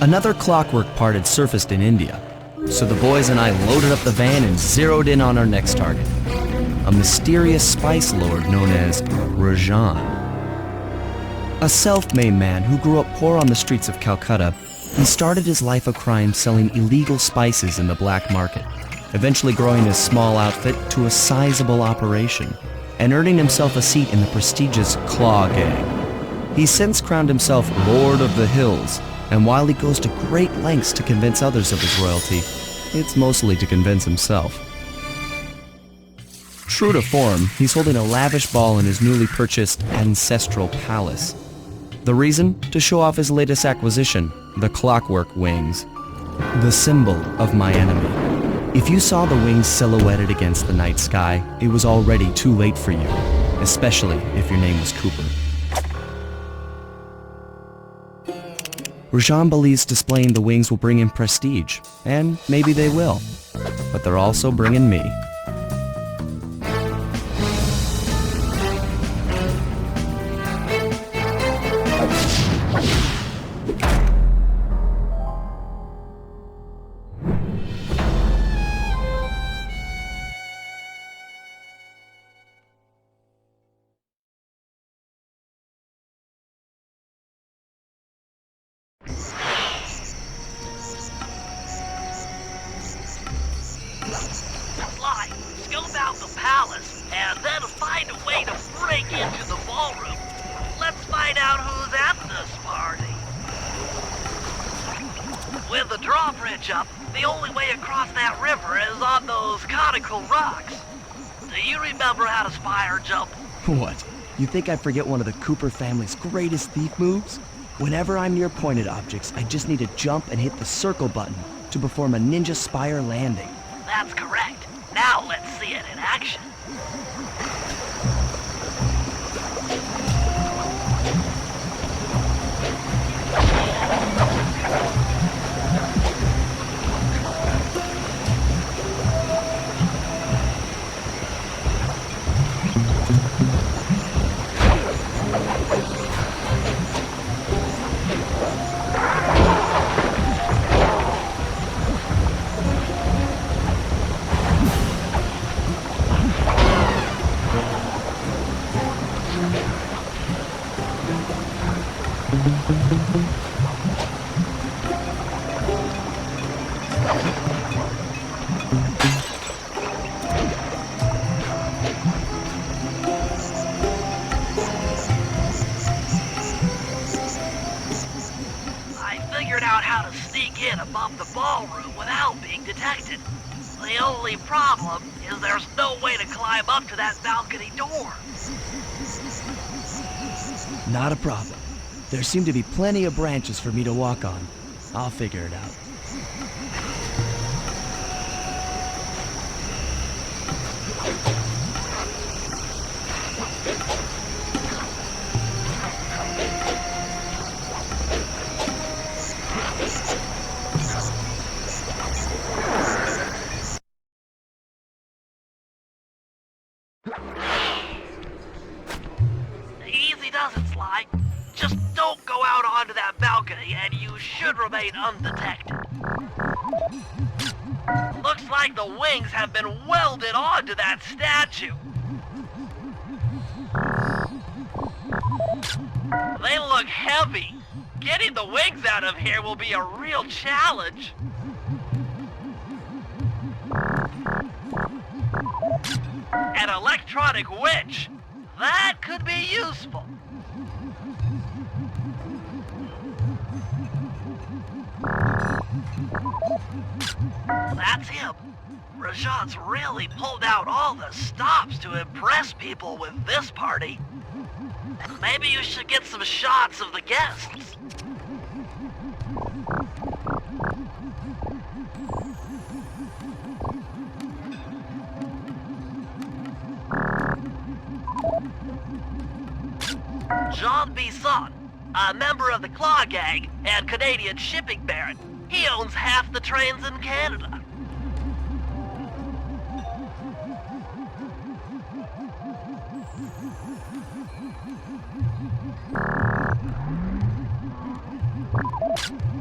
Another clockwork part had surfaced in India, so the boys and I loaded up the van and zeroed in on our next target, a mysterious spice lord known as Rajan. A self-made man who grew up poor on the streets of Calcutta, he started his life of crime selling illegal spices in the black market, eventually growing his small outfit to a sizable operation and earning himself a seat in the prestigious Claw Gang. He's since crowned himself Lord of the Hills, and while he goes to great lengths to convince others of his royalty, it's mostly to convince himself. True to form, he's holding a lavish ball in his newly purchased ancestral palace. The reason? To show off his latest acquisition, the clockwork wings. The symbol of my enemy. If you saw the wings silhouetted against the night sky, it was already too late for you, especially if your name was Cooper. Rajan believes displaying the wings will bring him prestige, and maybe they will, but they're also bringing me. Lite, scope out the palace, and then find a way to break into the ballroom. Let's find out who's at this party. With the drawbridge up, the only way across that river is on those conical rocks. Do you remember how to spire jump? What? You think I forget one of the Cooper family's greatest thief moves? Whenever I'm near pointed objects, I just need to jump and hit the circle button to perform a ninja spire landing. That's correct. Now let's see it in action. Out how to sneak in above the ballroom without being detected. The only problem is there's no way to climb up to that balcony door. Not a problem. There seem to be plenty of branches for me to walk on. I'll figure it out. Easy does it, Sly. Just don't go out onto that balcony and you should remain undetected. Looks like the wings have been welded onto that statue. They look heavy. Getting the wings out of here will be a real challenge. An electronic winch. That could be useful. That's him. Rajan's really pulled out all the stops to impress people with this party. Maybe you should get some shots of the guests. John Bisson, a member of the Claw Gang and Canadian shipping baron. He owns half the trains in Canada.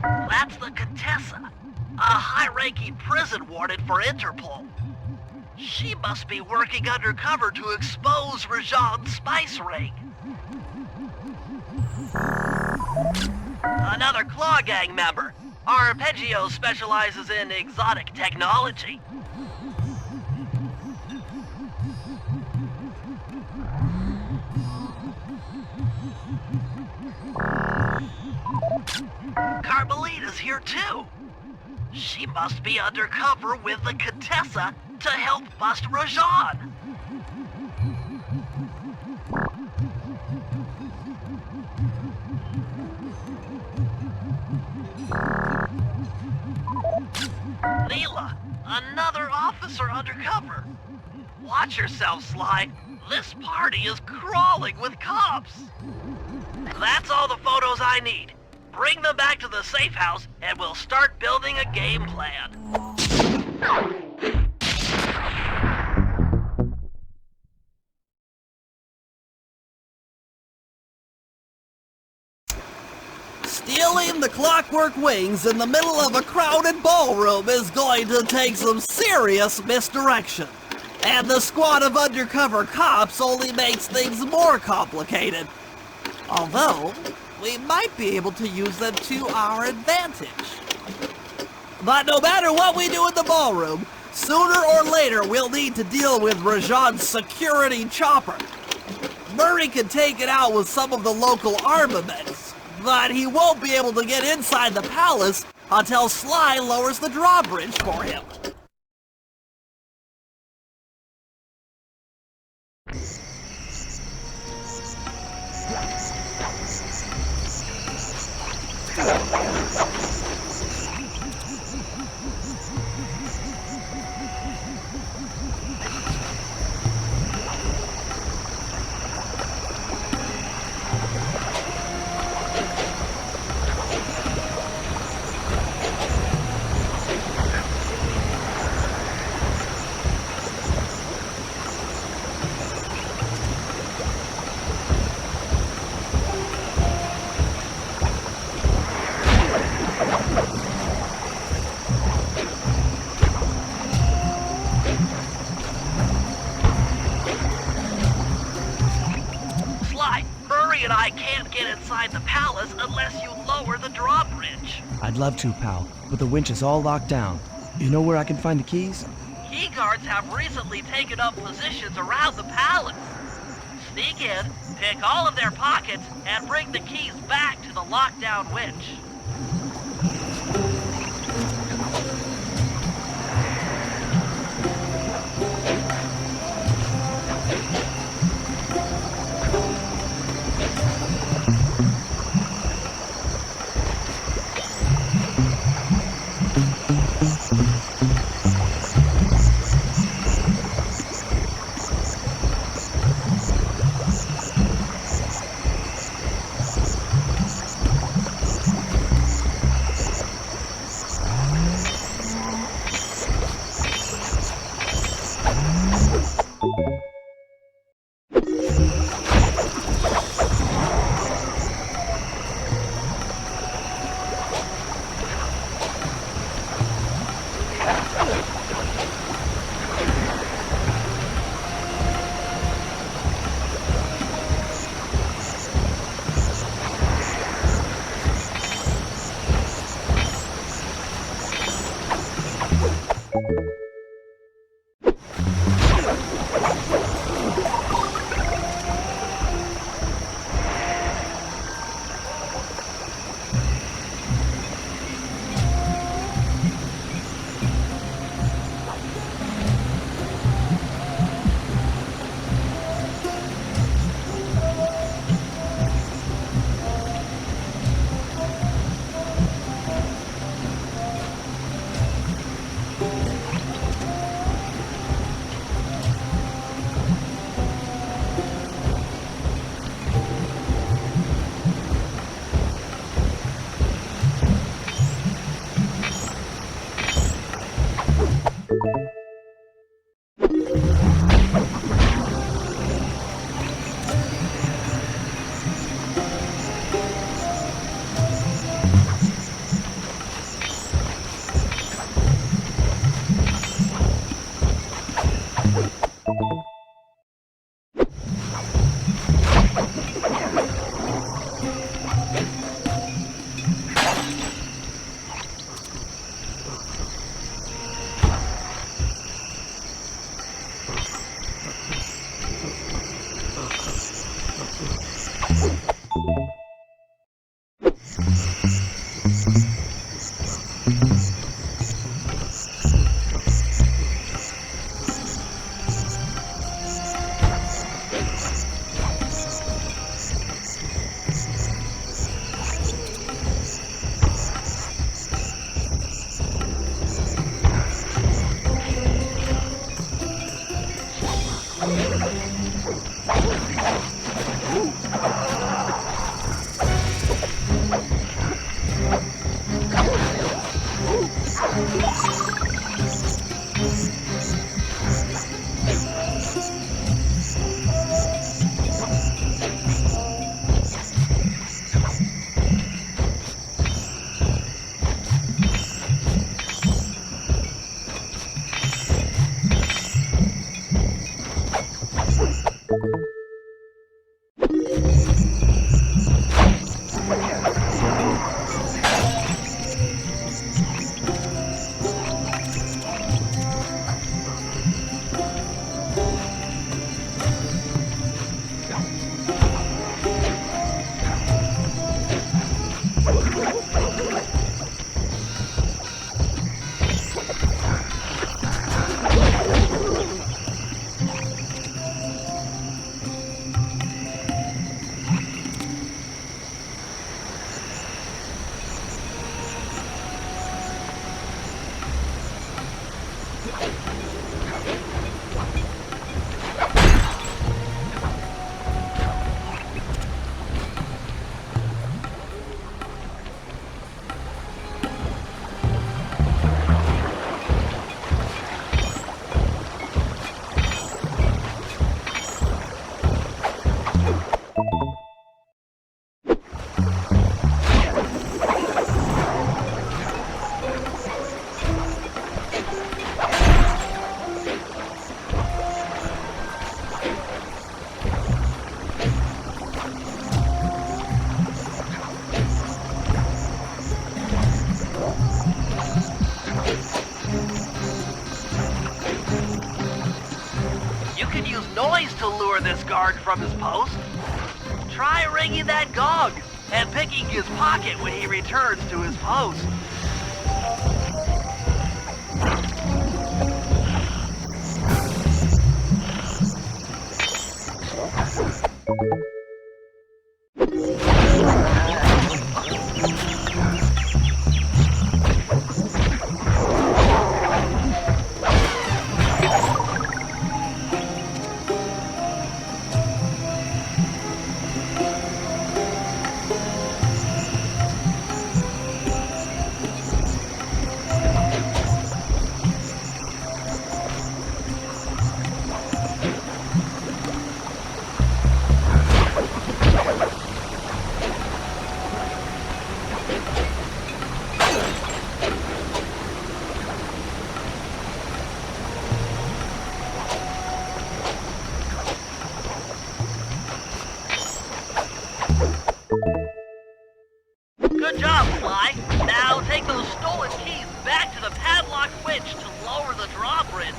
That That's the Contessa, a high-ranking prison warden for Interpol. She must be working undercover to expose Rajan's spice ring. Another Claw Gang member. Arpeggio specializes in exotic technology. Carmelita's here too. She must be undercover with the Contessa to help bust Rajan. Leela, another officer undercover. Watch yourself, Sly. This party is crawling with cops. That's all the photos I need. Bring them back to the safe house, and we'll start building a game plan. Stealing the clockwork wings in the middle of a crowded ballroom is going to take some serious misdirection. And the squad of undercover cops only makes things more complicated. Although, we might be able to use them to our advantage. But no matter what we do in the ballroom, sooner or later we'll need to deal with Rajan's security chopper. Murray can take it out with some of the local armaments, but he won't be able to get inside the palace until Sly lowers the drawbridge for him. And I can't get inside the palace unless you lower the drawbridge. I'd love to, pal, but the winch is all locked down. You know where I can find the keys? Key guards have recently taken up positions around the palace. Sneak in, pick all of their pockets, and bring the keys back to the lockdown winch. Noise to lure this guard from his post. Try ringing that gong and picking his pocket when he returns to his post. Good job, Sly. Now take those stolen keys back to the padlock winch to lower the drawbridge.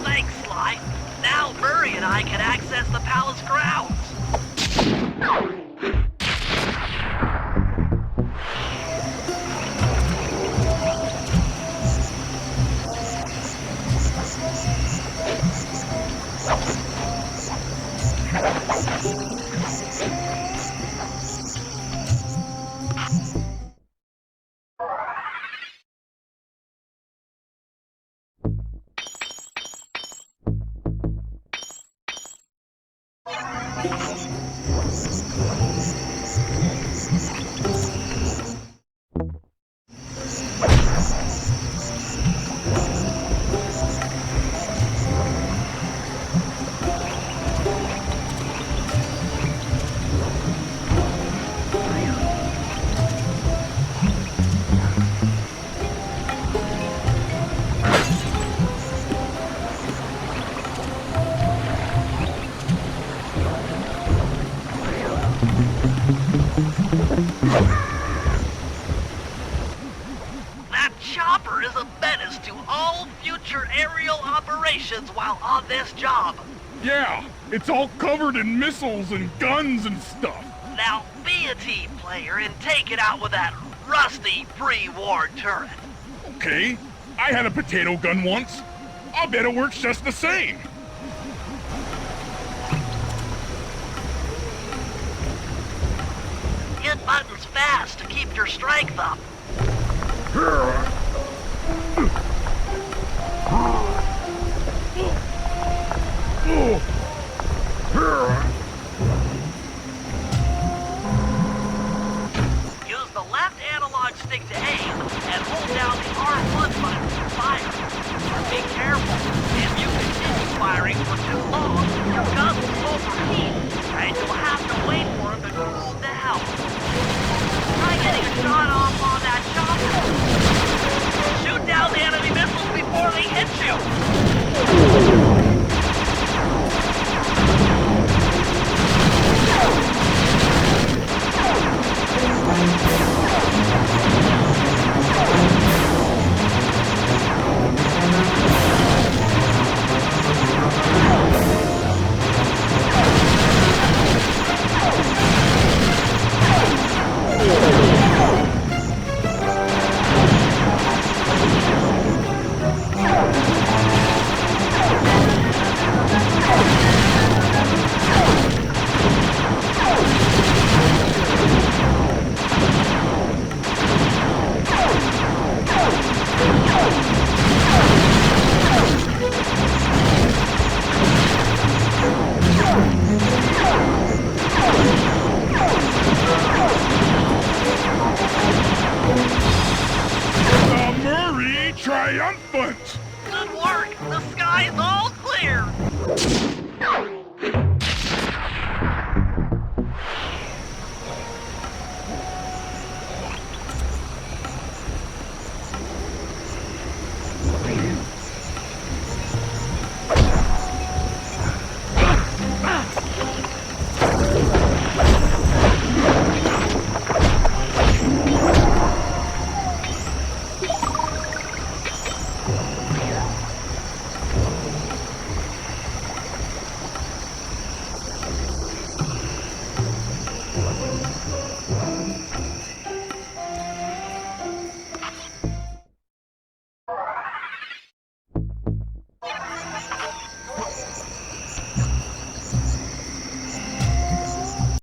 Thanks, Sly. Now Murray and I can access the palace grounds. That chopper is a menace to all future aerial operations while on this job. Yeah, it's all covered in missiles and guns and stuff. Now be a team player and take it out with that rusty pre-war turret. Okay, I had a potato gun once. I'll bet it works just the same. Hit buttons fast to keep your strength up. Use the left analog stick to aim and hold down the R1 button to fire. Be careful. If you continue firing for too long, your gun will overheat